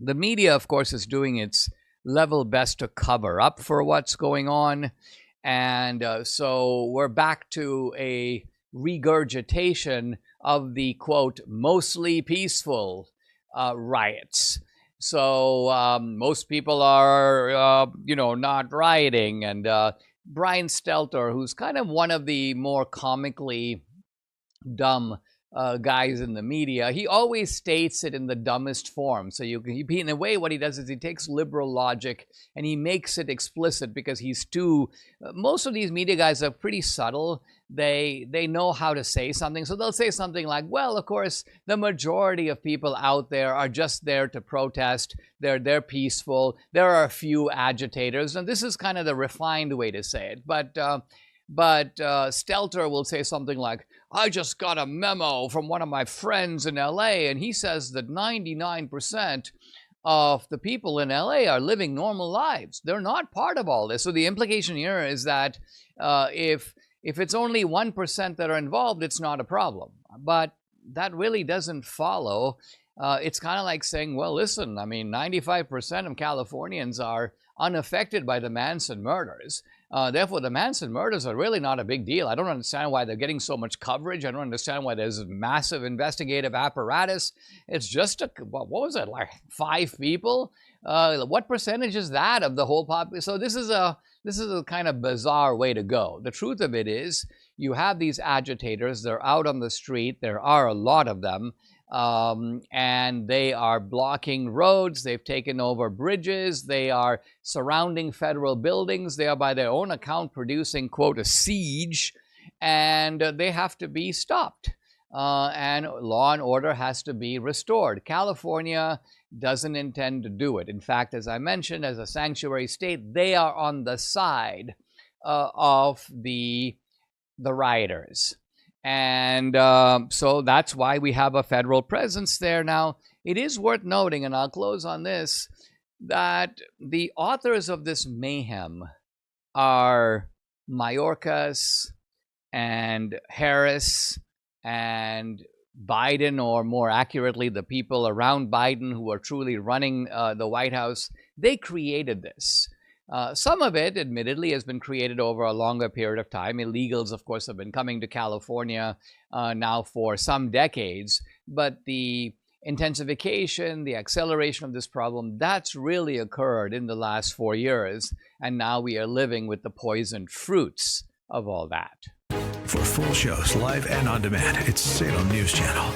The media, of course, is doing its level best to cover up for what's going on. And so we're back to a regurgitation of the, quote, mostly peaceful riots. So most people are, not rioting. And Brian Stelter, who's kind of one of the more comically dumb guys in the media, he always states it in the dumbest form. So in a way, what he does is he takes liberal logic and he makes it explicit because he's too. Most of these media guys are pretty subtle. They know how to say something. So they'll say something like, well, of course, the majority of people out there are just there to protest. They're peaceful. There are a few agitators. And this is kind of the refined way to say it. But Stelter will say something like, I just got a memo from one of my friends in LA, and he says that 99% of the people in LA are living normal lives. They're not part of all this. So the implication here is that if it's only 1% that are involved, it's not a problem. But that really doesn't follow. It's kind of like saying, well, listen, 95% of Californians are unaffected by the Manson murders. Therefore, the Manson murders are really not a big deal. I don't understand why they're getting so much coverage. I don't understand why there's a massive investigative apparatus. It's just, what was it, like 5 people? What percentage is that of the whole population? So this is a kind of bizarre way to go. The truth of it is, you have these agitators. They're out on the street. There are a lot of them. And they are blocking roads. They've taken over bridges. They are surrounding federal buildings. They are, by their own account, producing, quote, a siege, and they have to be stopped. And law and order has to be restored. California doesn't intend to do it. In fact, as I mentioned, as a sanctuary state, they are on the side of the rioters. And so that's why we have a federal presence there. Now, it is worth noting, and I'll close on this, that the authors of this mayhem are Mayorkas and Harris and Biden, or more accurately, the people around Biden who are truly running the White House. They created this. Some of it, admittedly, has been created over a longer period of time. Illegals, of course, have been coming to California now for some decades. But the intensification, the acceleration of this problem, that's really occurred in the last 4 years. And now we are living with the poisoned fruits of all that. For full shows, live and on demand, it's Salem News Channel.